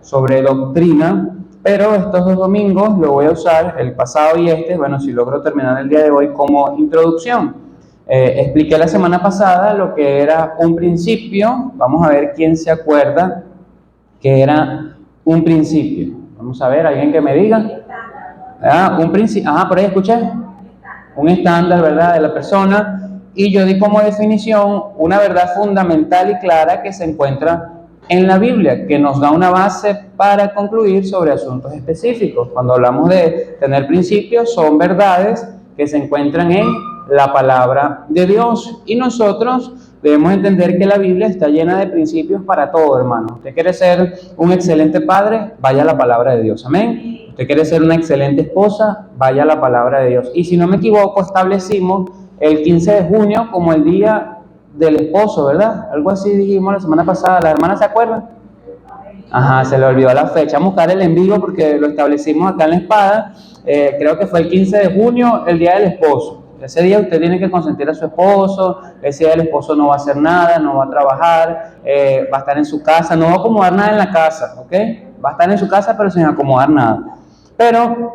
sobre doctrina, pero estos 2 domingos lo voy a usar, el pasado y bueno, si logro terminar el día de hoy, como introducción. Expliqué la semana pasada lo que era un principio. Vamos a ver quién se acuerda que era un principio. Vamos a ver, alguien que me diga. Un principio, por ahí escuché. Un estándar, ¿verdad?, de la persona. Y yo di como definición una verdad fundamental y clara que se encuentra en la Biblia, que nos da una base para concluir sobre asuntos específicos. Cuando hablamos de tener principios, son verdades que se encuentran en la palabra de Dios. Y nosotros debemos entender que la Biblia está llena de principios para todo, hermano. Usted quiere ser un excelente padre, vaya a la palabra de Dios. Amén. Usted quiere ser una excelente esposa, vaya a la palabra de Dios. Y si no me equivoco, establecimos el 15 de junio como el día del esposo, ¿verdad? Algo así dijimos la semana pasada. ¿Las hermanas se acuerdan? Se le olvidó la fecha. Vamos a buscar el en vivo porque lo establecimos acá en La Espada. Creo que fue el 15 de junio, el día del esposo. Ese día usted tiene que consentir a su esposo. Ese día el esposo no va a hacer nada, no va a trabajar, va a estar en su casa, no va a acomodar nada en la casa, ¿ok? Va a estar en su casa pero sin acomodar nada. Pero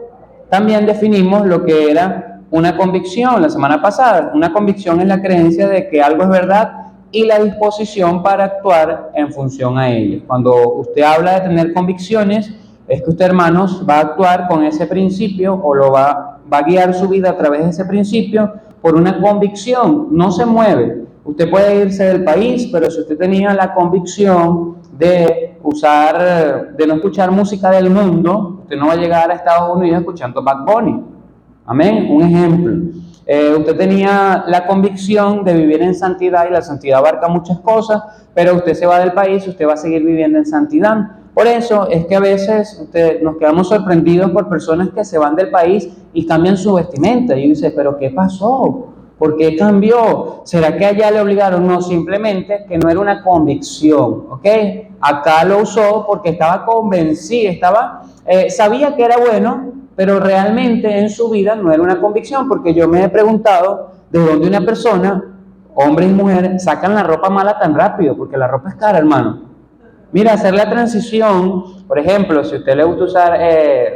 también definimos lo que era una convicción la semana pasada. Una convicción es la creencia de que algo es verdad y la disposición para actuar en función a ello. Cuando usted habla de tener convicciones, es que usted, hermanos, va a actuar con ese principio o va a guiar su vida a través de ese principio por una convicción. No se mueve. Usted puede irse del país, pero si usted tenía la convicción de no escuchar música del mundo, usted no va a llegar a Estados Unidos escuchando Bad Bunny. Amén. Un ejemplo. Usted tenía la convicción de vivir en santidad, y la santidad abarca muchas cosas, pero usted se va del país, usted va a seguir viviendo en santidad. Por eso es que a veces nos quedamos sorprendidos por personas que se van del país y cambian su vestimenta. Y dice, ¿pero qué pasó? ¿Por qué cambió? ¿Será que allá le obligaron? No, simplemente que no era una convicción, ¿ok? Acá lo usó porque estaba convencido, sabía que era bueno, pero realmente en su vida no era una convicción, porque yo me he preguntado de dónde una persona, hombre y mujer, sacan la ropa mala tan rápido, porque la ropa es cara, hermano. Mira, hacer la transición, por ejemplo, si a usted le gusta usar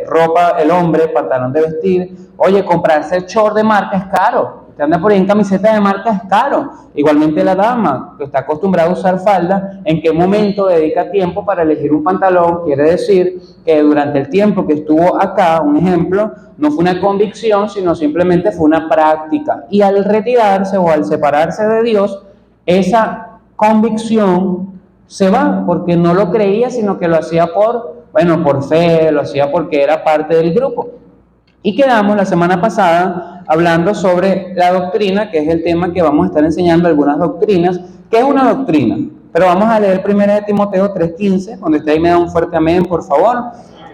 ropa, el hombre, pantalón de vestir, oye, comprarse el short de marca es caro. Usted anda por ahí en camiseta de marca es caro. Igualmente la dama, que está acostumbrada a usar falda, ¿en qué momento dedica tiempo para elegir un pantalón? Quiere decir que durante el tiempo que estuvo acá, un ejemplo, no fue una convicción, sino simplemente fue una práctica. Y al retirarse o al separarse de Dios, esa convicción se va, porque no lo creía, sino que lo hacía por fe, lo hacía porque era parte del grupo. Y quedamos la semana pasada hablando sobre la doctrina, que es el tema que vamos a estar enseñando, algunas doctrinas. ¿Qué es una doctrina? Pero vamos a leer 1 de Timoteo 3:15, donde está ahí, me da un fuerte amén, por favor.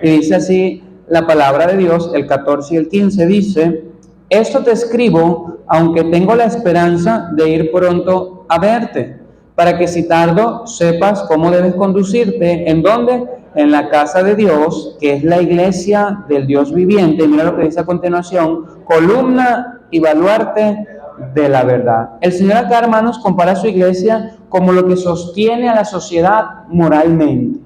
Y dice así la palabra de Dios, el 14 y el 15, dice: esto te escribo, aunque tengo la esperanza de ir pronto a verte, para que si tardo sepas cómo debes conducirte. ¿En dónde? En la casa de Dios, que es la iglesia del Dios viviente. Mira lo que dice a continuación: columna y baluarte de la verdad. El Señor acá, hermanos, compara su iglesia como lo que sostiene a la sociedad moralmente.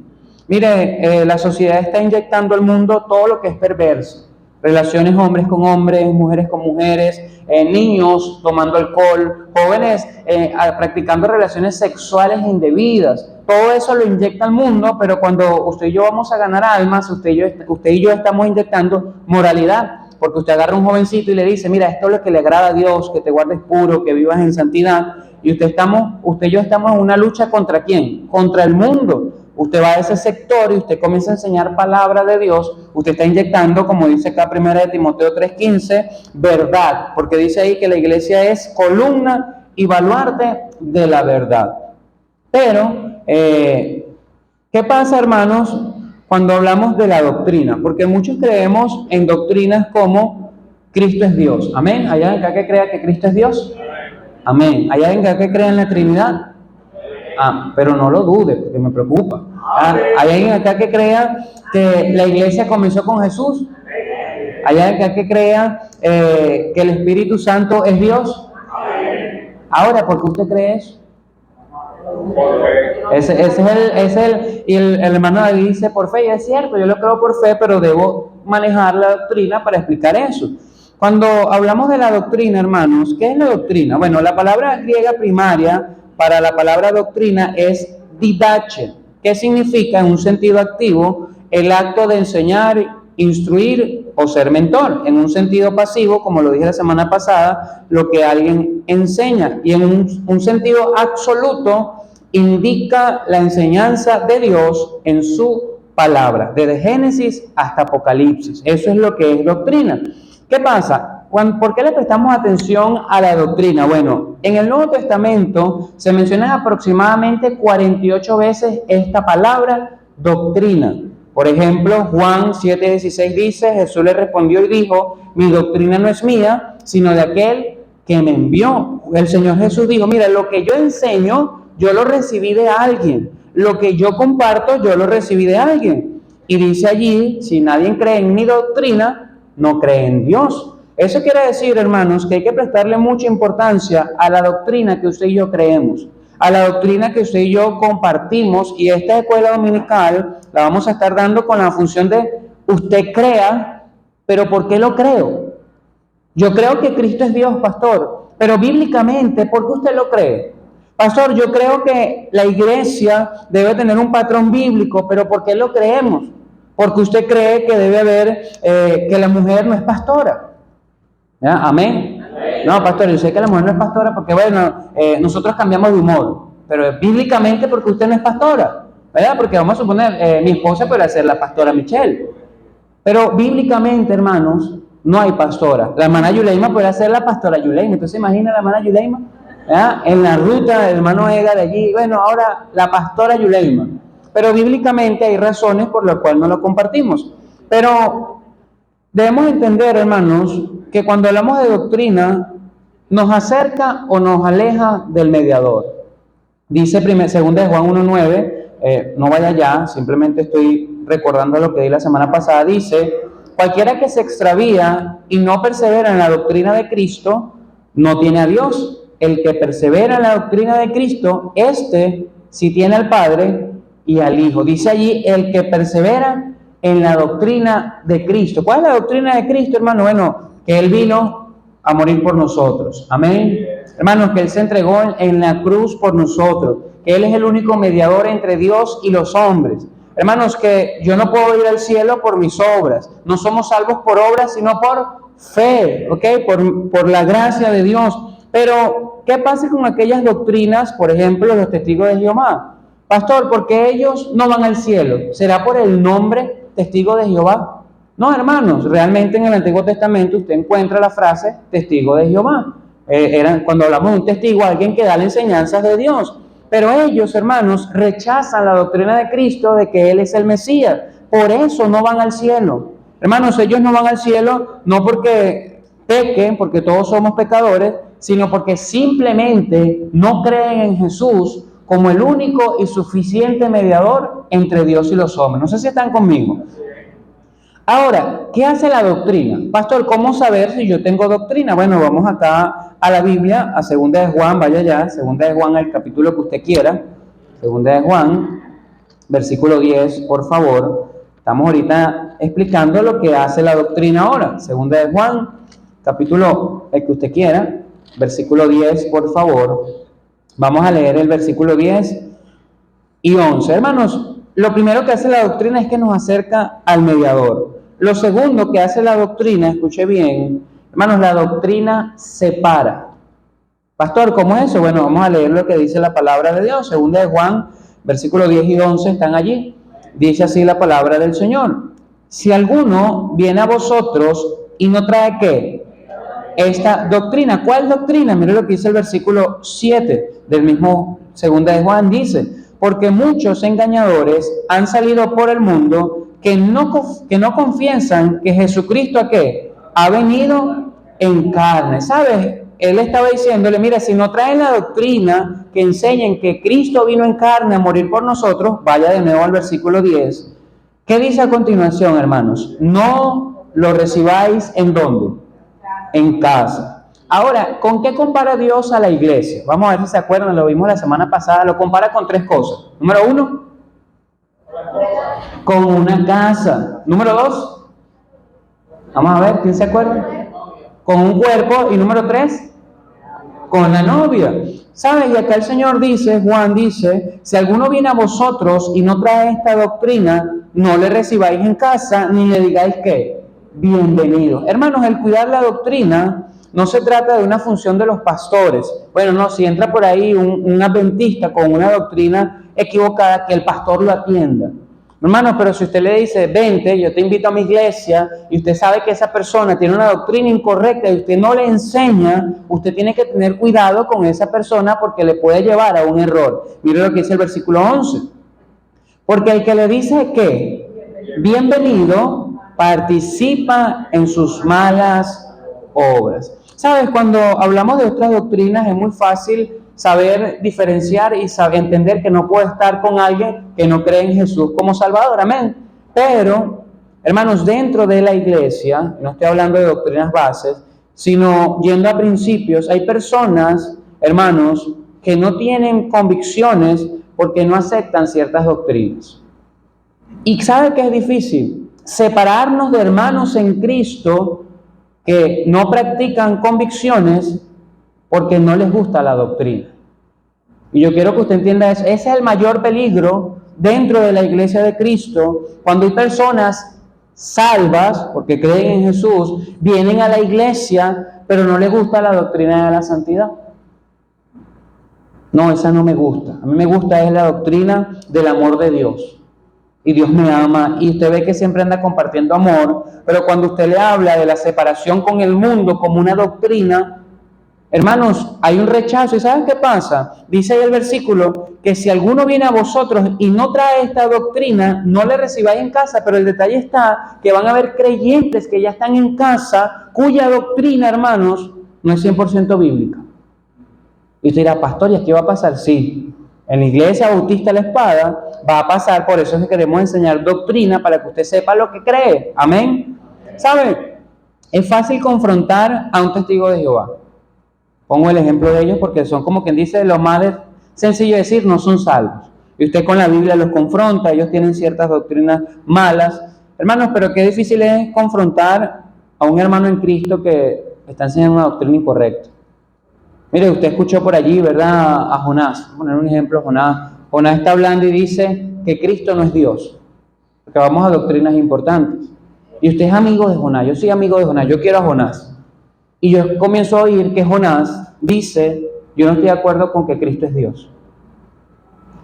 Mire, la sociedad está inyectando al mundo todo lo que es perverso. Relaciones hombres con hombres, mujeres con mujeres, niños tomando alcohol, jóvenes practicando relaciones sexuales indebidas. Todo eso lo inyecta al mundo, pero cuando usted y yo vamos a ganar almas, usted y yo estamos inyectando moralidad. Porque usted agarra a un jovencito y le dice: mira, esto es lo que le agrada a Dios, que te guardes puro, que vivas en santidad. Y usted y yo estamos en una lucha ¿contra quién? Contra el mundo. Usted va a ese sector y usted comienza a enseñar palabra de Dios. Usted está inyectando, como dice acá 1 de Timoteo 3:15, verdad, porque dice ahí que la iglesia es columna y baluarte de la verdad. Pero, ¿qué pasa, hermanos, cuando hablamos de la doctrina? Porque muchos creemos en doctrinas como Cristo es Dios. Amén. ¿Hay alguien acá que crea que Cristo es Dios? Amén. ¿Hay alguien acá que crea en la Trinidad? Pero no lo dude, porque me preocupa. ¿Hay alguien acá que crea que la iglesia comenzó con Jesús? ¿Hay alguien acá que crea que el Espíritu Santo es Dios? Ahora, ¿por qué usted cree eso? Y el hermano David dice por fe, y es cierto, yo lo creo por fe, pero debo manejar la doctrina para explicar eso. Cuando hablamos de la doctrina, hermanos, ¿qué es la doctrina? Bueno, la palabra griega primaria para la palabra doctrina es didache, que significa en un sentido activo el acto de enseñar, instruir o ser mentor. En un sentido pasivo, como lo dije la semana pasada, lo que alguien enseña. Y en un sentido absoluto, indica la enseñanza de Dios en su palabra, desde Génesis hasta Apocalipsis. Eso es lo que es doctrina. ¿Qué pasa? ¿Por qué le prestamos atención a la doctrina? Bueno, en el Nuevo Testamento se menciona aproximadamente 48 veces esta palabra doctrina. Por ejemplo, Juan 7:16 dice, Jesús le respondió y dijo, mi doctrina no es mía, sino de aquel que me envió. El Señor Jesús dijo, mira, lo que yo enseño, yo lo recibí de alguien. Lo que yo comparto, yo lo recibí de alguien. Y dice allí, si nadie cree en mi doctrina, no cree en Dios. Eso quiere decir, hermanos, que hay que prestarle mucha importancia a la doctrina que usted y yo creemos, a la doctrina que usted y yo compartimos, y esta escuela dominical la vamos a estar dando con la función de usted crea, pero ¿por qué lo creo? Yo creo que Cristo es Dios, pastor, pero bíblicamente, ¿por qué usted lo cree? Pastor, yo creo que la iglesia debe tener un patrón bíblico, pero ¿por qué lo creemos? Porque usted cree que debe haber, que la mujer no es pastora. ¿Ya? ¿Amén? No, pastor, yo sé que la mujer no es pastora porque, bueno, nosotros cambiamos de humor, pero bíblicamente porque usted no es pastora, ¿verdad? Porque vamos a suponer, mi esposa puede ser la pastora Michelle, pero bíblicamente, hermanos, no hay pastora. La hermana Yuleima puede ser la pastora Yuleima. Entonces, imagina la hermana Yuleima, ¿verdad? En la ruta del hermano Edgar de allí, bueno, ahora la pastora Yuleima. Pero bíblicamente hay razones por las cuales no lo compartimos. Pero debemos entender, hermanos, que cuando hablamos de doctrina, nos acerca o nos aleja del mediador. Dice 2 Juan 1:9, no vaya ya, simplemente estoy recordando lo que di la semana pasada, dice, cualquiera que se extravía y no persevera en la doctrina de Cristo, no tiene a Dios. El que persevera en la doctrina de Cristo, este sí tiene al Padre y al Hijo. Dice allí, el que persevera en la doctrina de Cristo. ¿Cuál es la doctrina de Cristo, hermano? Bueno, que Él vino a morir por nosotros. Amén. Hermanos, que Él se entregó en la cruz por nosotros, que Él es el único mediador entre Dios y los hombres. Hermanos, que yo no puedo ir al cielo por mis obras. No somos salvos por obras, sino por fe, ¿ok? Por la gracia de Dios. Pero, ¿qué pasa con aquellas doctrinas, por ejemplo, los testigos de Jehová? Pastor, ¿por qué ellos no van al cielo? ¿Será por el nombre testigo de Jehová? No, hermanos, realmente en el Antiguo Testamento usted encuentra la frase testigo de Jehová. Cuando hablamos de un testigo, alguien que da la enseñanza de Dios. Pero ellos, hermanos, rechazan la doctrina de Cristo de que Él es el Mesías. Por eso no van al cielo. Hermanos, ellos no van al cielo no porque pequen, porque todos somos pecadores, sino porque simplemente no creen en Jesús como el único y suficiente mediador entre Dios y los hombres. No sé si están conmigo. Ahora, ¿qué hace la doctrina? Pastor, ¿cómo saber si yo tengo doctrina? Bueno, vamos acá a la Biblia, a 2 de Juan, vaya ya, 2 de Juan, el capítulo que usted quiera. 2 de Juan, versículo 10, por favor. Estamos ahorita explicando lo que hace la doctrina ahora. 2 de Juan, capítulo, el que usted quiera, versículo 10, por favor. Vamos a leer el versículo 10 y 11. Hermanos, lo primero que hace la doctrina es que nos acerca al mediador. Lo segundo que hace la doctrina, escuche bien, hermanos, la doctrina separa. Pastor, ¿cómo es eso? Bueno, vamos a leer lo que dice la palabra de Dios. 2 de Juan, versículos 10 y 11 están allí. Dice así la palabra del Señor. Si alguno viene a vosotros y no trae ¿qué? Esta doctrina. ¿Cuál doctrina? Mire lo que dice el versículo 7 del mismo 2 de Juan. Dice, porque muchos engañadores han salido por el mundo que no confiesan que Jesucristo ¿a qué? Ha venido en carne. ¿Sabes? Él estaba diciéndole, mira, si no traen la doctrina que enseñen que Cristo vino en carne a morir por nosotros, vaya de nuevo al versículo 10. ¿Qué dice a continuación, hermanos? No lo recibáis ¿en dónde? En casa. Ahora, ¿con qué compara Dios a la iglesia? Vamos a ver si se acuerdan, lo vimos la semana pasada, lo compara con tres cosas. Número uno, con una casa. Número dos, vamos a ver, ¿quién se acuerda? Con un cuerpo. Y número tres, con la novia. ¿Sabes? Y acá el Señor dice, Juan dice, si alguno viene a vosotros y no trae esta doctrina, no le recibáis en casa, ni le digáis que, bienvenido. Hermanos, el cuidar la doctrina no se trata de una función de los pastores. Bueno, no, si entra por ahí un adventista con una doctrina equivocada, que el pastor lo atienda. Hermanos, pero si usted le dice, vente, yo te invito a mi iglesia, y usted sabe que esa persona tiene una doctrina incorrecta y usted no le enseña, usted tiene que tener cuidado con esa persona porque le puede llevar a un error. Mire lo que dice el versículo 11. Porque el que le dice que, bienvenido, participa en sus malas obras. ¿Sabes? Cuando hablamos de otras doctrinas es muy fácil saber diferenciar y saber entender que no puedo estar con alguien que no cree en Jesús como Salvador, amén. Pero, hermanos, dentro de la iglesia, no estoy hablando de doctrinas bases, sino yendo a principios, hay personas, hermanos, que no tienen convicciones porque no aceptan ciertas doctrinas. ¿Y sabe qué es difícil? Separarnos de hermanos en Cristo que no practican convicciones porque no les gusta la doctrina. Y yo quiero que usted entienda eso. Ese es el mayor peligro dentro de la iglesia de Cristo, cuando hay personas salvas, porque creen en Jesús, vienen a la iglesia, pero no les gusta la doctrina de la santidad. No, esa no me gusta. A mí me gusta es la doctrina del amor de Dios. Y Dios me ama, y usted ve que siempre anda compartiendo amor, pero cuando usted le habla de la separación con el mundo como una doctrina, hermanos, hay un rechazo. ¿Y saben qué pasa? Dice ahí el versículo, que si alguno viene a vosotros y no trae esta doctrina, no le recibáis en casa, pero el detalle está que van a haber creyentes que ya están en casa, cuya doctrina, hermanos, no es 100% bíblica. Y usted dirá, pastor, ¿y aquí va a pasar? Sí. En la iglesia Bautista La Espada va a pasar, por eso es que queremos enseñar doctrina para que usted sepa lo que cree. Amén. ¿Sabe? Es fácil confrontar a un testigo de Jehová. Pongo el ejemplo de ellos porque son como quien dice, lo más sencillo de decir, no son salvos. Y usted con la Biblia los confronta, ellos tienen ciertas doctrinas malas. Hermanos, pero qué difícil es confrontar a un hermano en Cristo que está enseñando una doctrina incorrecta. Mire, usted escuchó por allí, ¿verdad? A Jonás. Voy a poner un ejemplo, Jonás. Jonás está hablando y dice que Cristo no es Dios. Porque vamos a doctrinas importantes. Y usted es amigo de Jonás. Yo soy amigo de Jonás. Yo quiero a Jonás. Y yo comienzo a oír que Jonás dice, yo no estoy de acuerdo con que Cristo es Dios.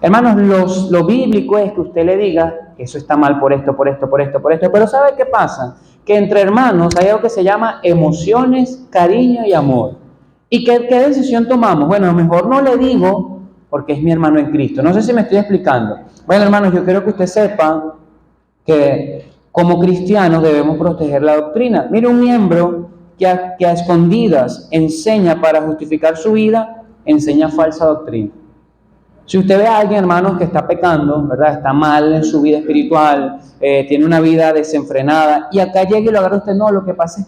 Hermanos, lo bíblico es que usted le diga que eso está mal por esto, por esto, por esto, por esto. Pero ¿sabe qué pasa? Que entre hermanos hay algo que se llama emociones, cariño y amor. ¿Y qué decisión tomamos? Bueno, a lo mejor no le digo porque es mi hermano en Cristo. No sé si me estoy explicando. Bueno, hermanos, yo quiero que usted sepa que como cristianos debemos proteger la doctrina. Mire, un miembro que a escondidas enseña para justificar su vida, enseña falsa doctrina. Si usted ve a alguien, hermanos, que está pecando, ¿verdad? Está mal en su vida espiritual, tiene una vida desenfrenada, y acá llega y lo agarra usted, no, lo que pasa es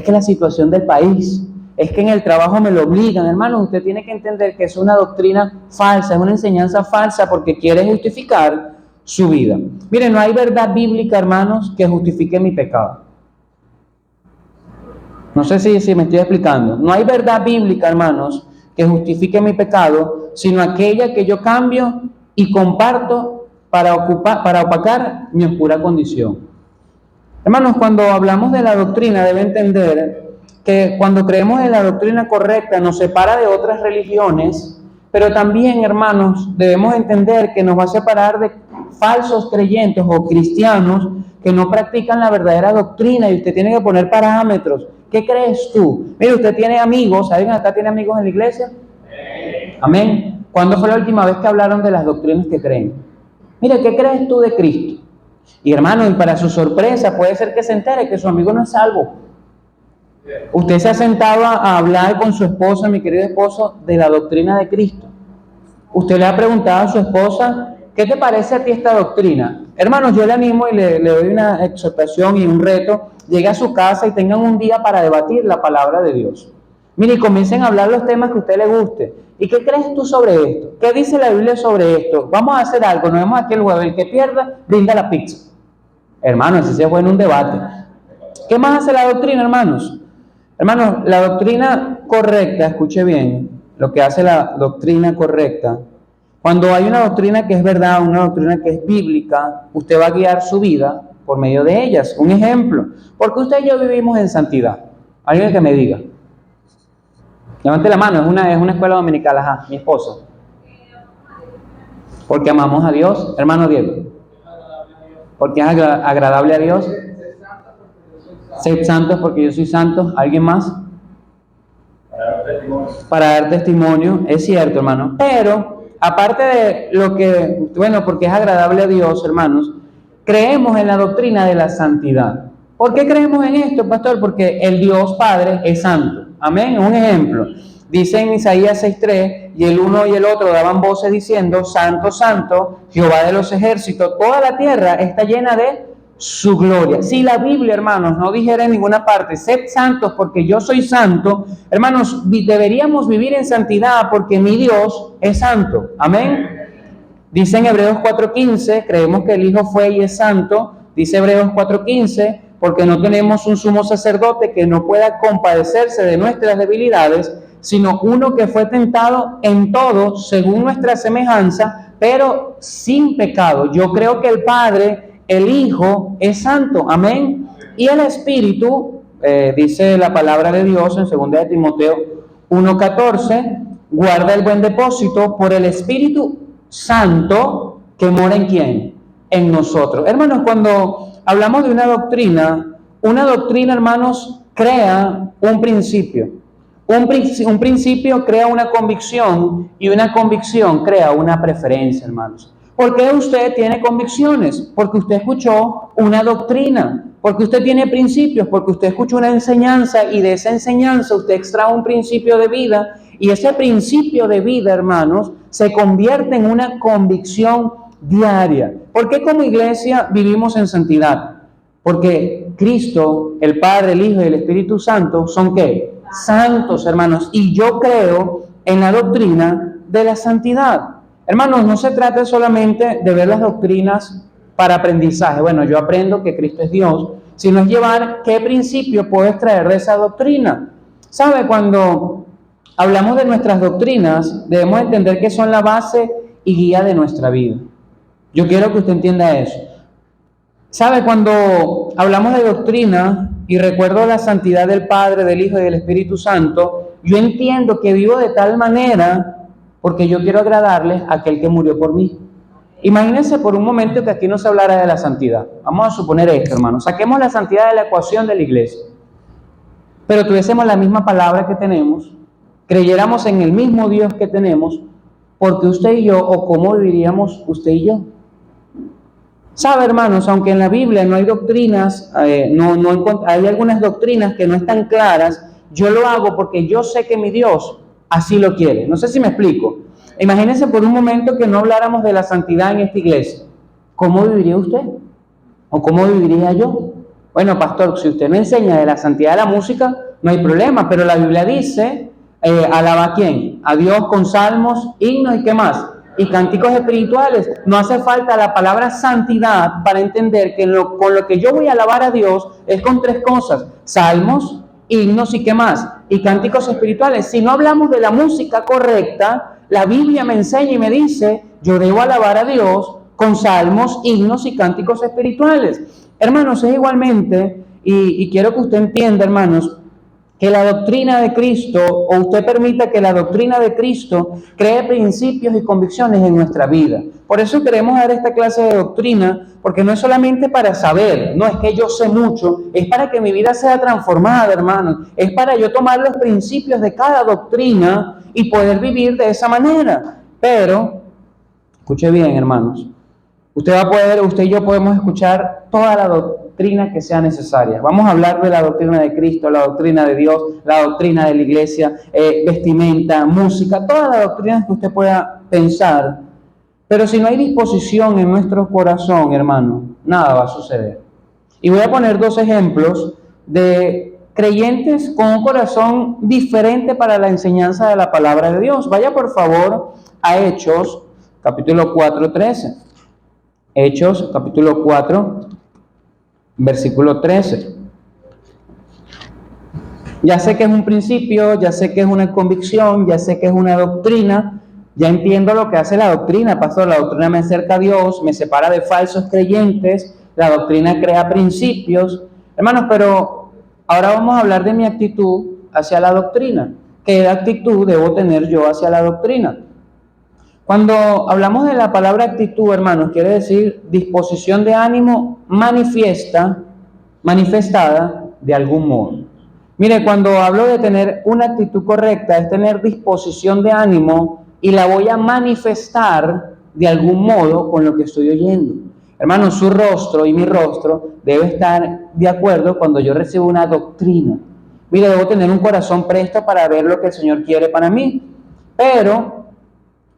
que la situación del país, es que en el trabajo me lo obligan. Hermanos, usted tiene que entender que es una doctrina falsa, es una enseñanza falsa porque quiere justificar su vida. Miren, no hay verdad bíblica, hermanos, que justifique mi pecado. No sé si me estoy explicando. No hay verdad bíblica, hermanos, que justifique mi pecado, sino aquella que yo cambio y comparto para opacar mi oscura condición. Hermanos, cuando hablamos de la doctrina, debe entender que cuando creemos en la doctrina correcta nos separa de otras religiones, pero también, hermanos, debemos entender que nos va a separar de falsos creyentes o cristianos que no practican la verdadera doctrina, y usted tiene que poner parámetros. ¿Qué crees tú? Mire, usted tiene amigos, ¿alguien acá tiene amigos en la iglesia? Amén. ¿Cuándo fue la última vez que hablaron de las doctrinas que creen? Mire, ¿qué crees tú de Cristo? Y hermano, y para su sorpresa, puede ser que se entere que su amigo no es salvo. Usted se ha sentado a hablar con su esposa, mi querido esposo, de la doctrina de Cristo. Usted le ha preguntado a su esposa, ¿qué te parece a ti esta doctrina? Hermanos, yo le animo y le doy una exhortación y un reto. Llegue a su casa y tengan un día para debatir la palabra de Dios. Mire, y comiencen a hablar los temas que a usted le guste. ¿Y qué crees tú sobre esto? ¿Qué dice la Biblia sobre esto? Vamos a hacer algo, nos vemos aquí el jueves. El que pierda, brinda la pizza. Hermano, así se fue en un debate. ¿Qué más hace la doctrina, hermanos? Hermanos, la doctrina correcta, escuche bien, lo que hace la doctrina correcta. Cuando hay una doctrina que es verdad, una doctrina que es bíblica, usted va a guiar su vida por medio de ellas. Un ejemplo, porque usted y yo vivimos en santidad. Alguien que me diga. Levante la mano, es una escuela dominical, ajá, mi esposo. Porque amamos a Dios, hermano Diego. Porque es agradable a Dios. Sed santos porque yo soy santo. ¿Alguien más? Para dar testimonio, es cierto, hermano. Pero, aparte de lo que, bueno, porque es agradable a Dios, hermanos, creemos en la doctrina de la santidad. ¿Por qué creemos en esto, pastor? Porque el Dios Padre es santo. Amén. Un ejemplo. Dice en Isaías 6:3, y el uno y el otro daban voces diciendo, Santo, Santo, Jehová de los ejércitos, toda la tierra está llena de su gloria. Si la Biblia, hermanos, no dijera en ninguna parte, sed santos porque yo soy santo, hermanos, deberíamos vivir en santidad porque mi Dios es santo. Amén. Dice en Hebreos 4:15, creemos que el Hijo fue y es santo. Dice Hebreos 4:15, porque no tenemos un sumo sacerdote que no pueda compadecerse de nuestras debilidades, sino uno que fue tentado en todo según nuestra semejanza, pero sin pecado. Yo creo que el Padre, el Hijo, es santo. Amén. Y el Espíritu, dice la palabra de Dios en 2 de Timoteo 1:14, guarda el buen depósito por el Espíritu Santo que mora en ¿quién? En nosotros. Hermanos, cuando hablamos de una doctrina, hermanos, crea un principio. Un principio crea una convicción y una convicción crea una preferencia, hermanos. ¿Por qué usted tiene convicciones? Porque usted escuchó una doctrina, porque usted tiene principios, porque usted escuchó una enseñanza y de esa enseñanza usted extrae un principio de vida y ese principio de vida, hermanos, se convierte en una convicción diaria. ¿Por qué como iglesia vivimos en santidad? Porque Cristo, el Padre, el Hijo y el Espíritu Santo son ¿qué? Santos, hermanos. Y yo creo en la doctrina de la santidad. Hermanos, no se trata solamente de ver las doctrinas para aprendizaje. Bueno, yo aprendo que Cristo es Dios, sino es llevar qué principio puedo extraer de esa doctrina. ¿Sabe? Cuando hablamos de nuestras doctrinas, debemos entender que son la base y guía de nuestra vida. Yo quiero que usted entienda eso. ¿Sabe? Cuando hablamos de doctrina y recuerdo la santidad del Padre, del Hijo y del Espíritu Santo, yo entiendo que vivo de tal manera porque yo quiero agradarle a aquel que murió por mí. Imagínense por un momento que aquí no se hablara de la santidad. Vamos a suponer esto, hermanos. Saquemos la santidad de la ecuación de la iglesia. Pero tuviésemos la misma palabra que tenemos, creyéramos en el mismo Dios que tenemos, porque usted y yo, o cómo viviríamos usted y yo. ¿Sabe, hermanos? Aunque en la Biblia no hay doctrinas, hay algunas doctrinas que no están claras, yo lo hago porque yo sé que mi Dios así lo quiere. No sé si me explico. Imagínense por un momento que no habláramos de la santidad en esta iglesia. ¿Cómo viviría usted? ¿O cómo viviría yo? Bueno, pastor, si usted me enseña de la santidad de la música, no hay problema, pero la Biblia dice, alaba a quién, a Dios con salmos, himnos y qué más, y cánticos espirituales. No hace falta la palabra santidad para entender que con lo que yo voy a alabar a Dios es con tres cosas, salmos, himnos y qué más, y cánticos espirituales. Si no hablamos de la música correcta, la Biblia me enseña y me dice, yo debo alabar a Dios con salmos, himnos y cánticos espirituales. Hermanos, es igualmente, y quiero que usted entienda, hermanos, que la doctrina de Cristo, o usted permita que la doctrina de Cristo cree principios y convicciones en nuestra vida. Por eso queremos dar esta clase de doctrina, porque no es solamente para saber, no es que yo sé mucho, es para que mi vida sea transformada, hermanos. Es para yo tomar los principios de cada doctrina y poder vivir de esa manera. Pero, escuche bien, hermanos, usted y yo podemos escuchar toda la doctrina que sea necesaria. Vamos a hablar de la doctrina de Cristo, la doctrina de Dios, la doctrina de la iglesia, vestimenta, música, todas las doctrinas que usted pueda pensar. Pero si no hay disposición en nuestro corazón, hermano, nada va a suceder. Y voy a poner dos ejemplos de creyentes con un corazón diferente para la enseñanza de la palabra de Dios. Vaya por favor a Hechos, capítulo 4, 13. Hechos, capítulo 4, versículo 13. Ya sé que es un principio, ya sé que es una convicción, ya sé que es una doctrina, ya entiendo lo que hace la doctrina, pastor. La doctrina me acerca a Dios, me separa de falsos creyentes, la doctrina crea principios. Hermanos, pero ahora vamos a hablar de mi actitud hacia la doctrina. ¿Qué actitud debo tener yo hacia la doctrina? Cuando hablamos de la palabra actitud, hermanos, quiere decir disposición de ánimo manifestada de algún modo. Mire, cuando hablo de tener una actitud correcta, es tener disposición de ánimo y la voy a manifestar de algún modo con lo que estoy oyendo. Hermanos, su rostro y mi rostro debe estar de acuerdo cuando yo recibo una doctrina. Mire, debo tener un corazón presto para ver lo que el Señor quiere para mí. Pero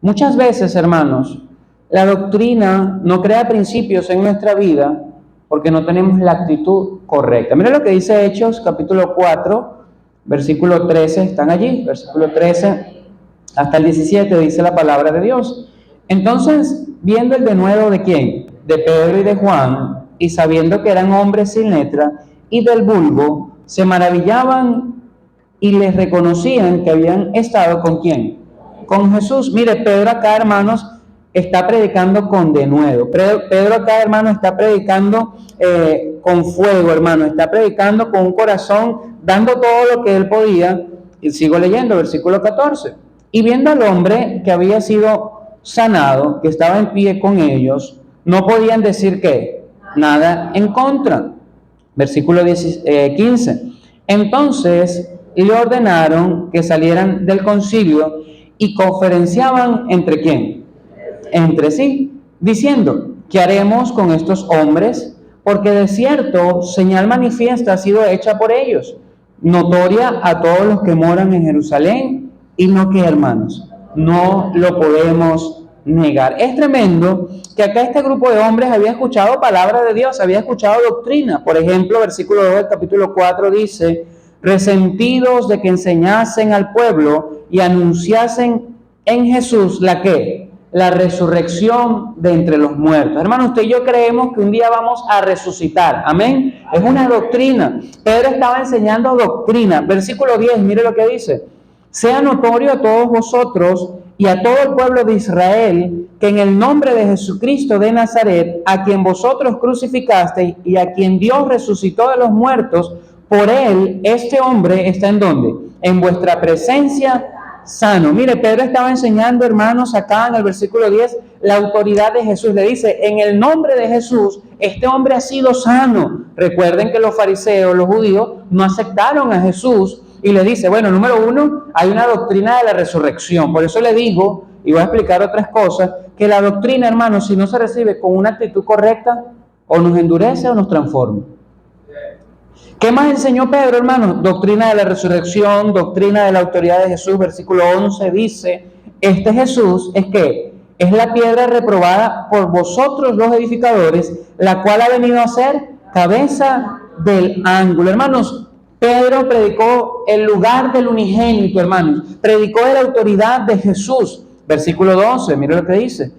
muchas veces, hermanos, la doctrina no crea principios en nuestra vida porque no tenemos la actitud correcta. Mira lo que dice Hechos, capítulo 4, versículo 13, están allí, versículo 13 hasta el 17, dice la palabra de Dios. Entonces, viendo el denuedo de ¿quién? De Pedro y de Juan, y sabiendo que eran hombres sin letra y del vulgo, se maravillaban y les reconocían que habían estado ¿con quién? Con Jesús. Mire, Pedro acá, hermanos, está predicando con denuedo. Pedro acá, hermano, está predicando con fuego, hermano. Está predicando con un corazón, dando todo lo que él podía. Y sigo leyendo, versículo 14. Y viendo al hombre que había sido sanado, que estaba en pie con ellos, no podían decir ¿qué? Nada en contra. Versículo 15. Entonces le ordenaron que salieran del concilio y conferenciaban ¿entre quién? Entre sí, diciendo, ¿qué haremos con estos hombres? Porque de cierto señal manifiesta ha sido hecha por ellos, notoria a todos los que moran en Jerusalén, y no que, hermanos, no lo podemos negar. Es tremendo que acá este grupo de hombres había escuchado palabra de Dios, había escuchado doctrina. Por ejemplo, versículo 2 del capítulo 4 dice, resentidos de que enseñasen al pueblo y anunciasen en Jesús la ¿qué? La resurrección de entre los muertos. Hermano, usted y yo creemos que un día vamos a resucitar. Amén. Es una doctrina. Pedro estaba enseñando doctrina. Versículo 10, mire lo que dice. Sea notorio a todos vosotros y a todo el pueblo de Israel que en el nombre de Jesucristo de Nazaret, a quien vosotros crucificasteis y a quien Dios resucitó de los muertos, por él este hombre está ¿en dónde? En vuestra presencia sano. Mire, Pedro estaba enseñando, hermanos, acá en el versículo 10, la autoridad de Jesús. Le dice, en el nombre de Jesús, este hombre ha sido sano. Recuerden que los fariseos, los judíos, no aceptaron a Jesús. Y le dice, bueno, número uno, hay una doctrina de la resurrección. Por eso le digo, y voy a explicar otras cosas, que la doctrina, hermanos, si no se recibe con una actitud correcta, o nos endurece o nos transforma. ¿Qué más enseñó Pedro, hermanos? Doctrina de la resurrección, doctrina de la autoridad de Jesús. Versículo 11 dice, este Jesús es que es la piedra reprobada por vosotros los edificadores, la cual ha venido a ser cabeza del ángulo. Hermanos, Pedro predicó el lugar del unigénito, hermanos. Predicó de la autoridad de Jesús. Versículo 12, mire lo que dice.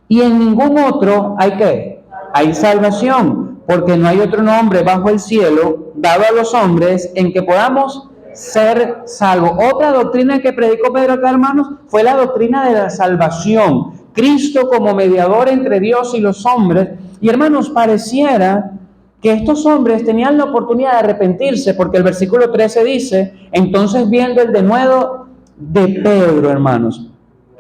Y en ningún otro hay ¿qué? Hay salvación, porque no hay otro nombre bajo el cielo dado a los hombres en que podamos ser salvos. Otra doctrina que predicó Pedro acá, hermanos, fue la doctrina de la salvación. Cristo como mediador entre Dios y los hombres. Y hermanos, pareciera que estos hombres tenían la oportunidad de arrepentirse, porque el versículo 13 dice, entonces viendo el denuedo de Pedro, hermanos.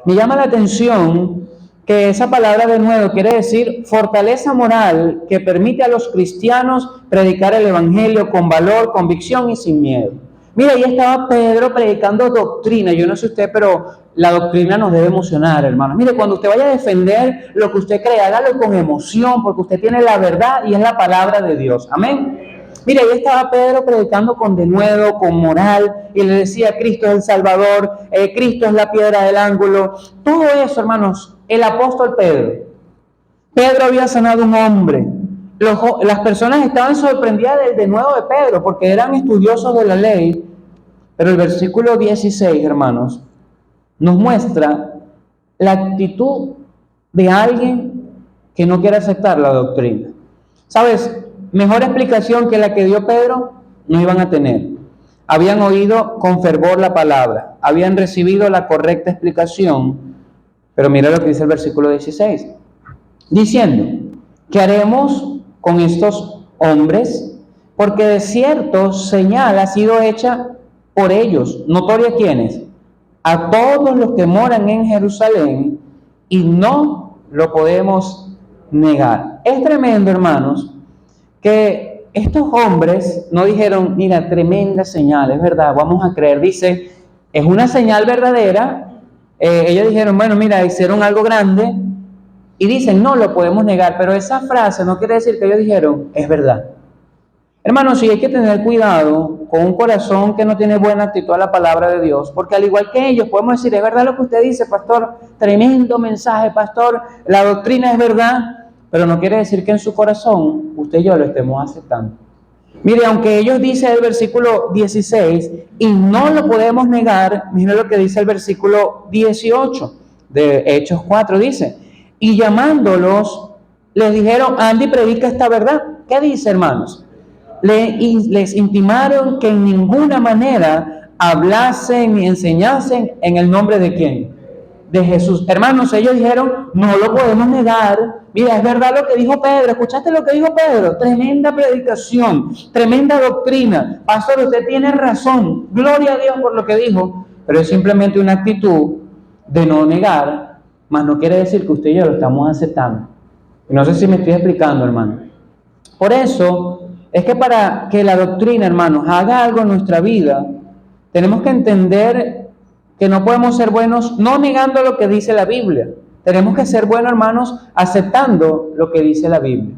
Me llama la atención que esa palabra denuedo quiere decir fortaleza moral que permite a los cristianos predicar el evangelio con valor, convicción y sin miedo. Mira, ahí estaba Pedro predicando doctrina. Yo no sé usted, pero la doctrina nos debe emocionar, hermanos. Mire, cuando usted vaya a defender lo que usted cree, hágalo con emoción, porque usted tiene la verdad y es la palabra de Dios. Amén. Mire, ahí estaba Pedro predicando con denuedo, con moral, y le decía, Cristo es el Salvador, Cristo es la piedra del ángulo. Todo eso, hermanos, el apóstol Pedro. Pedro había sanado a un hombre, las personas estaban sorprendidas del denuedo de Pedro porque eran estudiosos de la ley, pero el versículo 16, hermanos, nos muestra la actitud de alguien que no quiere aceptar la doctrina. ¿Sabes? Mejor explicación que la que dio Pedro no iban a tener. Habían oído con fervor la palabra, habían recibido la correcta explicación, pero mira lo que dice el versículo 16, diciendo, ¿qué haremos con estos hombres? Porque de cierto señal ha sido hecha por ellos, notoria quiénes, a todos los que moran en Jerusalén, y no lo podemos negar. Es tremendo, hermanos, que estos hombres no dijeron, mira, tremenda señal, es verdad, vamos a creer. Dice, es una señal verdadera. Ellos dijeron, bueno, mira, hicieron algo grande, y dicen, no lo podemos negar, pero esa frase no quiere decir que ellos dijeron, es verdad. Hermanos, sí hay que tener cuidado con un corazón que no tiene buena actitud a la palabra de Dios, porque al igual que ellos podemos decir, es verdad lo que usted dice, pastor, tremendo mensaje, pastor, la doctrina es verdad, pero no quiere decir que en su corazón usted y yo lo estemos aceptando. Mire, aunque ellos dicen el versículo 16, y no lo podemos negar, mire lo que dice el versículo 18 de Hechos 4, dice, y llamándolos, les dijeron, anda y predica esta verdad. ¿Qué dice, hermanos? Les intimaron que en ninguna manera hablasen ni enseñasen en el nombre de ¿quién? De Jesús. Hermanos, ellos dijeron, no lo podemos negar. Mira, es verdad lo que dijo Pedro. ¿Escuchaste lo que dijo Pedro? Tremenda predicación, tremenda doctrina. Pastor, usted tiene razón. Gloria a Dios por lo que dijo. Pero es simplemente una actitud de no negar, mas no quiere decir que usted y yo lo estamos aceptando. Y no sé si me estoy explicando, hermano. Por eso es que para que la doctrina, hermanos, haga algo en nuestra vida, tenemos que entender que no podemos ser buenos no negando lo que dice la Biblia. Tenemos que ser buenos, hermanos, aceptando lo que dice la Biblia.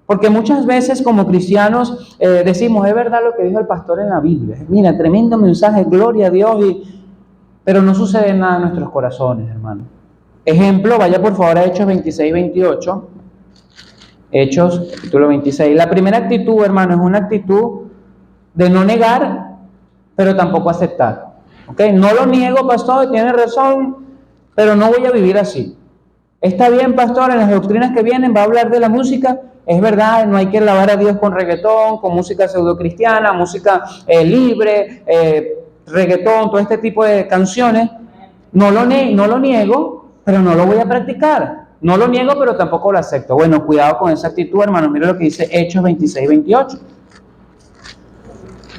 Porque muchas veces como cristianos decimos, es verdad lo que dijo el pastor en la Biblia. Mira, tremendo mensaje, gloria a Dios, pero no sucede nada en nuestros corazones, hermanos. Ejemplo, vaya por favor a Hechos 26, 28. Hechos, capítulo 26. La primera actitud, hermano, es una actitud de no negar, pero tampoco aceptar. ¿Ok? No lo niego, pastor, tiene razón, pero no voy a vivir así. Está bien, pastor, en las doctrinas que vienen va a hablar de la música. Es verdad, no hay que alabar a Dios con reggaetón, con música pseudocristiana, música libre, reggaetón, todo este tipo de canciones. No lo niego, pero no lo voy a practicar. No lo niego, pero tampoco lo acepto. Bueno, cuidado con esa actitud, hermanos. Mira lo que dice Hechos 26, 28.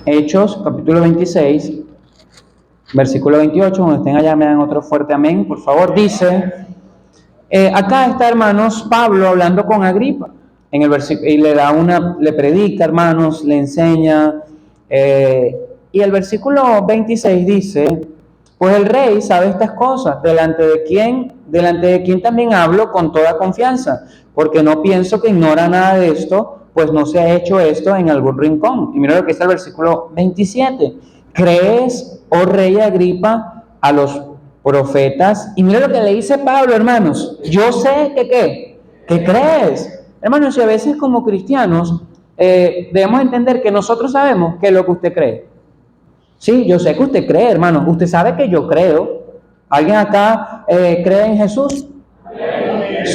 Hechos, capítulo 26, versículo 28. Cuando estén allá me dan otro fuerte amén, por favor. Dice, acá está, hermanos, Pablo hablando con Agripa. En el versículo, y le predica, hermanos, le enseña. Y el versículo 26 dice, pues el rey sabe estas cosas, delante de quien también hablo con toda confianza, porque no pienso que ignora nada de esto, pues no se ha hecho esto en algún rincón. Y mira lo que dice el versículo 27. ¿Crees, oh rey Agripa, a los profetas? Y mira lo que le dice Pablo, hermanos. Yo sé que crees. Hermanos, y a veces como cristianos debemos entender que nosotros sabemos qué es lo que usted cree. Sí, yo sé que usted cree, hermano. Usted sabe que yo creo. ¿Alguien acá cree en Jesús?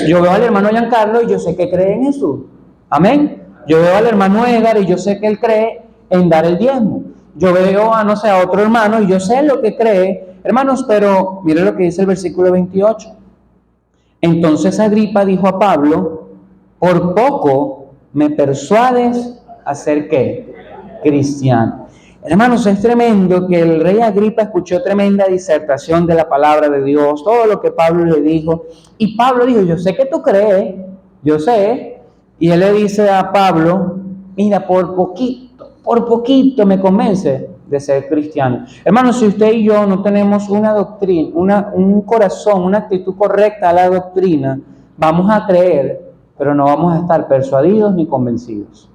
Yo veo al hermano Giancarlo y yo sé que cree en Jesús. Amén. Yo veo al hermano Edgar y yo sé que él cree en dar el diezmo. Yo veo a, no sé, a otro hermano y yo sé lo que cree. Hermanos, pero mire lo que dice el versículo 28. Entonces Agripa dijo a Pablo, por poco me persuades a ser ¿qué? Cristiano. Hermanos, es tremendo que el rey Agripa escuchó tremenda disertación de la palabra de Dios, todo lo que Pablo le dijo. Y Pablo dijo, yo sé que tú crees, yo sé. Y él le dice a Pablo, mira, por poquito me convence de ser cristiano. Hermanos, si usted y yo no tenemos una doctrina, un corazón, una actitud correcta a la doctrina, vamos a creer, pero no vamos a estar persuadidos ni convencidos.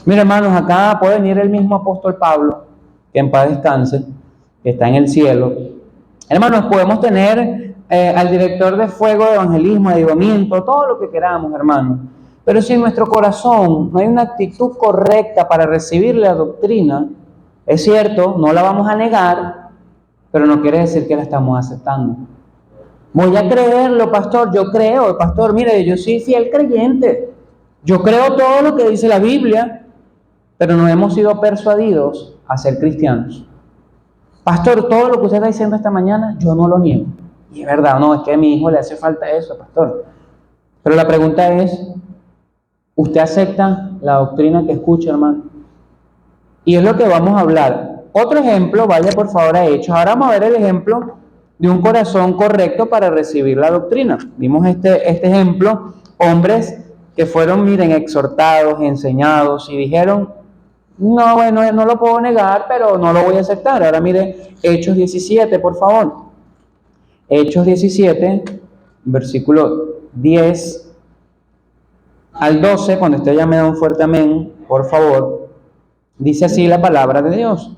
Mira, hermanos, acá puede venir el mismo apóstol Pablo, que en paz descanse, que está en el cielo. Hermanos, podemos tener al director de fuego de evangelismo, de avivamiento, todo lo que queramos, hermanos. Pero si en nuestro corazón no hay una actitud correcta para recibir la doctrina, es cierto, no la vamos a negar, pero no quiere decir que la estamos aceptando. Voy a creerlo, pastor, yo creo, pastor, mire, yo soy fiel creyente, yo creo todo lo que dice la Biblia, pero no hemos sido persuadidos a ser cristianos. Pastor, todo lo que usted está diciendo esta mañana, yo no lo niego. Y es verdad, no, es que a mi hijo le hace falta eso, pastor. Pero la pregunta es, ¿usted acepta la doctrina que escucha, hermano? Y es lo que vamos a hablar. Otro ejemplo, vaya por favor a Hechos. Ahora vamos a ver el ejemplo de un corazón correcto para recibir la doctrina. Vimos este ejemplo, hombres que fueron, miren, exhortados, enseñados y dijeron, no, bueno, no lo puedo negar, pero no lo voy a aceptar. Ahora mire Hechos 17, por favor. Hechos 17, versículo 10 al 12, cuando usted ya me da un fuerte amén, por favor, dice así la palabra de Dios.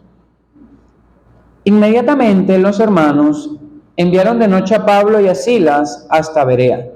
Inmediatamente los hermanos enviaron de noche a Pablo y a Silas hasta Berea.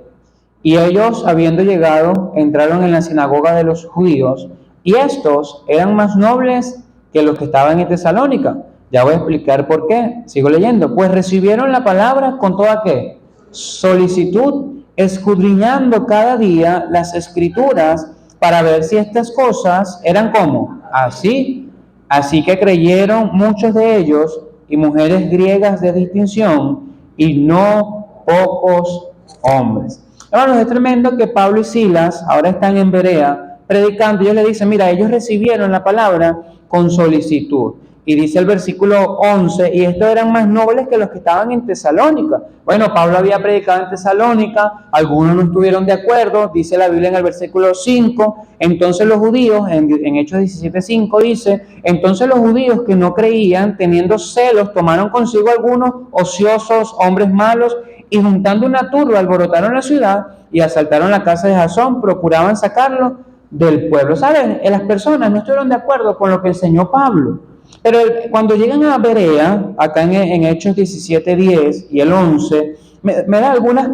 Y ellos, habiendo llegado, entraron en la sinagoga de los judíos, y estos eran más nobles que los que estaban en Tesalónica. Ya voy a explicar por qué. Sigo leyendo. Pues recibieron la palabra con toda ¿qué? Solicitud, escudriñando cada día las escrituras para ver si estas cosas eran como así. Así que creyeron muchos de ellos y mujeres griegas de distinción y no pocos hombres. Hermanos, es tremendo que Pablo y Silas ahora están en Berea predicando. Ellos le dicen, mira, ellos recibieron la palabra con solicitud. Y dice el versículo 11, y estos eran más nobles que los que estaban en Tesalónica. Bueno, Pablo había predicado en Tesalónica, algunos no estuvieron de acuerdo, dice la Biblia en el versículo 5, entonces los judíos, en Hechos 17:5 dice, entonces los judíos que no creían, teniendo celos, tomaron consigo algunos ociosos, hombres malos, y juntando una turba, alborotaron la ciudad y asaltaron la casa de Jasón, procuraban sacarlo del pueblo. ¿Saben? Las personas no estuvieron de acuerdo con lo que enseñó Pablo. Pero cuando llegan a Berea, acá en Hechos 17:10 y el 11, me da algunas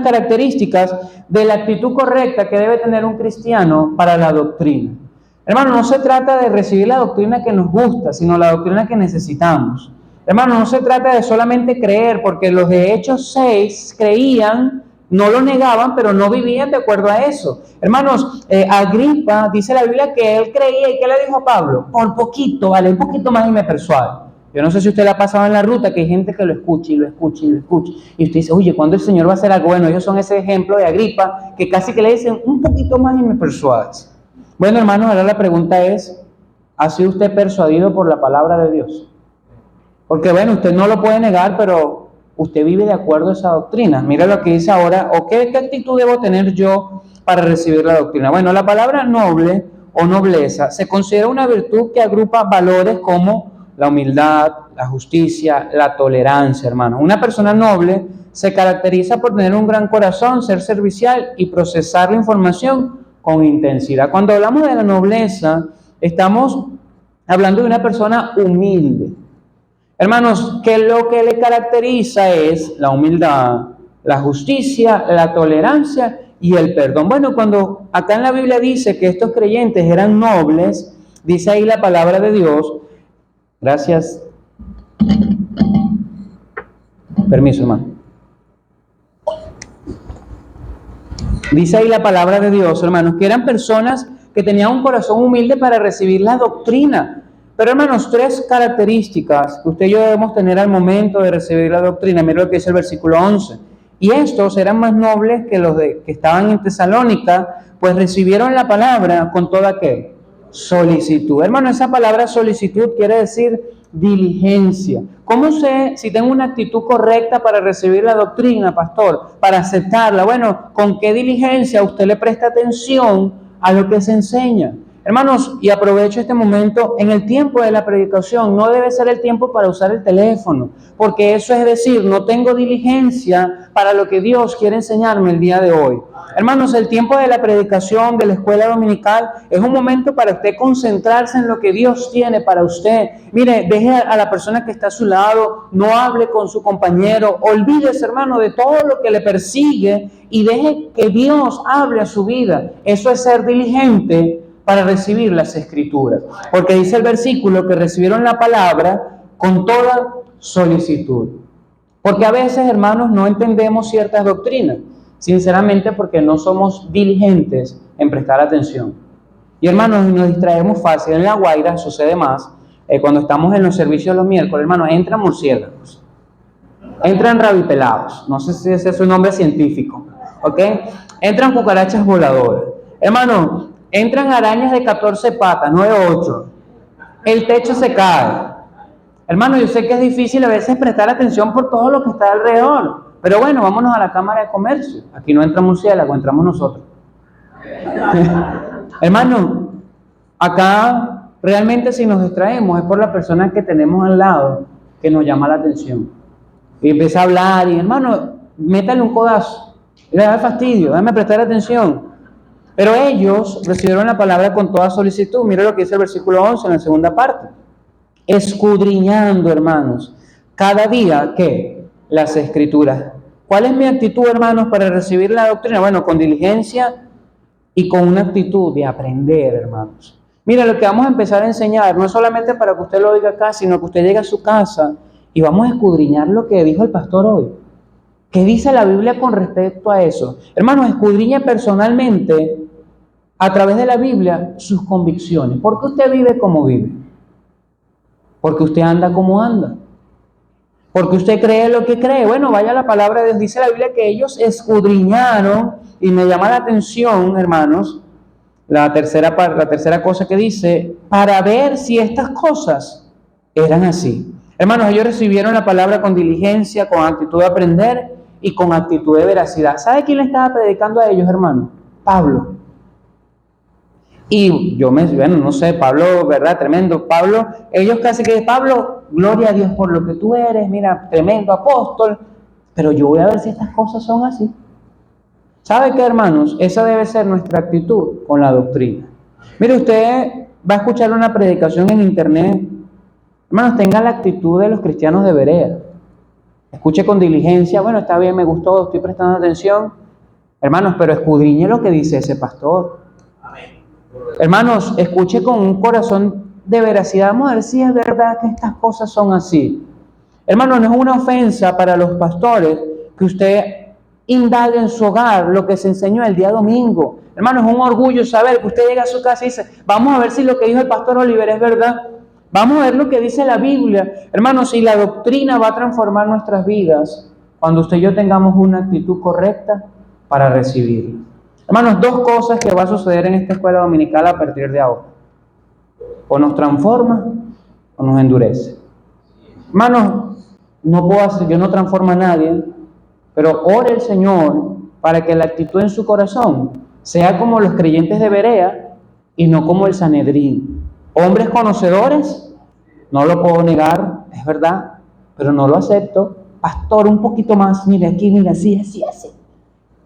características de la actitud correcta que debe tener un cristiano para la doctrina. Hermano, no se trata de recibir la doctrina que nos gusta, sino la doctrina que necesitamos. Hermano, no se trata de solamente creer, porque los de Hechos 6 creían, no lo negaban, pero no vivían de acuerdo a eso. Hermanos, Agripa, dice la Biblia que él creía, ¿y qué le dijo a Pablo? Por poquito, vale, un poquito más y me persuade. Yo no sé si usted le ha pasado en la ruta, que hay gente que lo escucha y lo escucha y lo escucha. Y usted dice, oye, ¿cuándo el Señor va a hacer algo? Bueno, ellos son ese ejemplo de Agripa, que casi que le dicen, un poquito más y me persuades. Bueno, hermanos, ahora la pregunta es, ¿ha sido usted persuadido por la palabra de Dios? Porque bueno, usted no lo puede negar, pero usted vive de acuerdo a esa doctrina. Mira lo que dice ahora, ¿o qué actitud debo tener yo para recibir la doctrina? Bueno, la palabra noble o nobleza se considera una virtud que agrupa valores como la humildad, la justicia, la tolerancia, hermano. Una persona noble se caracteriza por tener un gran corazón, ser servicial y procesar la información con intensidad. Cuando hablamos de la nobleza, estamos hablando de una persona humilde. Hermanos, que lo que le caracteriza es la humildad, la justicia, la tolerancia y el perdón. Bueno, cuando acá en la Biblia dice que estos creyentes eran nobles, dice ahí la palabra de Dios. Gracias. Permiso, hermano. Dice ahí la palabra de Dios, hermanos, que eran personas que tenían un corazón humilde para recibir la doctrina. Pero hermanos, tres características que usted y yo debemos tener al momento de recibir la doctrina. Mira lo que dice el versículo 11. Y estos eran más nobles que los que estaban en Tesalónica, pues recibieron la palabra con toda ¿qué? Solicitud. Hermano, esa palabra solicitud quiere decir diligencia. ¿Cómo sé si tengo una actitud correcta para recibir la doctrina, pastor? Para aceptarla. Bueno, ¿con qué diligencia usted le presta atención a lo que se enseña? Hermanos, y aprovecho este momento, en el tiempo de la predicación no debe ser el tiempo para usar el teléfono, porque eso es decir, no tengo diligencia para lo que Dios quiere enseñarme el día de hoy. Hermanos, el tiempo de la predicación, de la escuela dominical, es un momento para usted concentrarse en lo que Dios tiene para usted. Mire, deje a la persona que está a su lado, no hable con su compañero, olvídese, hermano, de todo lo que le persigue y deje que Dios hable a su vida. Eso es ser diligente para recibir las Escrituras. Porque dice el versículo que recibieron la palabra con toda solicitud. Porque a veces, hermanos, no entendemos ciertas doctrinas. Sinceramente, porque no somos diligentes en prestar atención. Y hermanos, nos distraemos fácil. En La Guaira sucede más. Cuando estamos en los servicios los miércoles, hermanos, entran murciélagos, entran rabipelados. No sé si ese es su nombre científico, ¿ok? Entran cucarachas voladoras. Hermanos, entran arañas de 14 patas, no de 8. El techo se cae. Hermano, yo sé que es difícil a veces prestar atención por todo lo que está alrededor. Pero bueno, vámonos a la Cámara de Comercio. Aquí no entra murciélago, entramos nosotros. Hermano, acá realmente si nos distraemos es por la persona que tenemos al lado que nos llama la atención. Y empieza a hablar y, hermano, métale un codazo. Le da fastidio, déjame prestar atención. Pero ellos recibieron la palabra con toda solicitud. Mira lo que dice el versículo 11 en la segunda parte. Escudriñando, hermanos, cada día, ¿qué? Las Escrituras. ¿Cuál es mi actitud, hermanos, para recibir la doctrina? Bueno, con diligencia y con una actitud de aprender, hermanos. Mira, lo que vamos a empezar a enseñar no es solamente para que usted lo oiga acá, sino que usted llegue a su casa y vamos a escudriñar lo que dijo el pastor hoy. ¿Qué dice la Biblia con respecto a eso? Hermanos, escudriña personalmente a través de la Biblia sus convicciones. ¿Por qué usted vive como vive? Porque usted anda como anda. Porque usted cree lo que cree. Bueno, vaya la palabra de Dios. Dice la Biblia que ellos escudriñaron, y me llama la atención, hermanos, la tercera cosa que dice, para ver si estas cosas eran así. Hermanos, ellos recibieron la palabra con diligencia, con actitud de aprender y con actitud de veracidad. ¿Sabe quién le estaba predicando a ellos, hermanos? Pablo. Y bueno, no sé, Pablo, ¿verdad? Tremendo. Pablo, ellos casi que, Pablo, gloria a Dios por lo que tú eres, mira, tremendo apóstol, pero yo voy a ver si estas cosas son así. ¿Sabe qué, hermanos? Esa debe ser nuestra actitud con la doctrina. Mire, usted va a escuchar una predicación en internet. Hermanos, tenga la actitud de los cristianos de Berea. Escuche con diligencia, bueno, está bien, me gustó, estoy prestando atención. Hermanos, pero escudriñe lo que dice ese pastor. Hermanos, escuche con un corazón de veracidad. Vamos a ver si es verdad que estas cosas son así. Hermanos, no es una ofensa para los pastores que usted indague en su hogar lo que se enseñó el día domingo. Hermanos, es un orgullo saber que usted llega a su casa y dice, vamos a ver si lo que dijo el pastor Oliver es verdad. Vamos a ver lo que dice la Biblia. Hermanos, si la doctrina va a transformar nuestras vidas cuando usted y yo tengamos una actitud correcta para recibirla. Hermanos, dos cosas que va a suceder en esta escuela dominical a partir de ahora. O nos transforma o nos endurece. Hermanos, yo no transformo a nadie, pero ore el Señor para que la actitud en su corazón sea como los creyentes de Berea y no como el Sanedrín. Hombres conocedores, no lo puedo negar, es verdad, pero no lo acepto. Pastor, un poquito más, mire aquí, mira, así.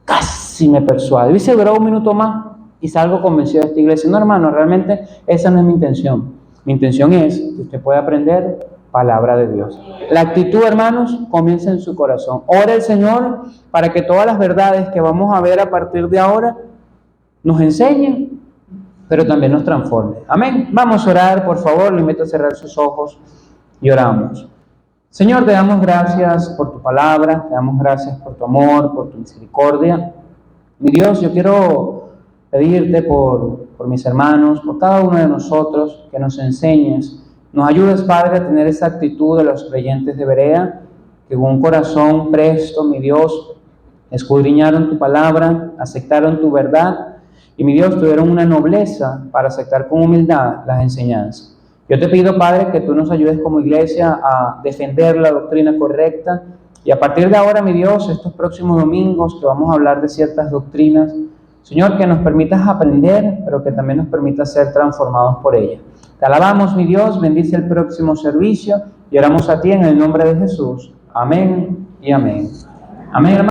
Casi me persuade. Y se duró un minuto más y salgo convencido de esta iglesia. No, hermano, realmente esa no es mi intención. Mi intención es que usted pueda aprender palabra de Dios. La actitud, hermanos, comienza en su corazón. Ora el Señor para que todas las verdades que vamos a ver a partir de ahora nos enseñen, pero también nos transformen. Amén. Vamos a orar, por favor. Le invito a cerrar sus ojos y oramos. Señor, te damos gracias por tu palabra, te damos gracias por tu amor, por tu misericordia. Mi Dios, yo quiero pedirte por mis hermanos, por cada uno de nosotros, que nos enseñes, nos ayudes, Padre, a tener esa actitud de los creyentes de Berea, que con un corazón presto, mi Dios, escudriñaron tu palabra, aceptaron tu verdad, y mi Dios, tuvieron una nobleza para aceptar con humildad las enseñanzas. Yo te pido, Padre, que tú nos ayudes como iglesia a defender la doctrina correcta, y a partir de ahora, mi Dios, estos próximos domingos que vamos a hablar de ciertas doctrinas, Señor, que nos permitas aprender, pero que también nos permitas ser transformados por ellas. Te alabamos, mi Dios, bendice el próximo servicio y oramos a ti en el nombre de Jesús. Amén y amén. Amén, hermano.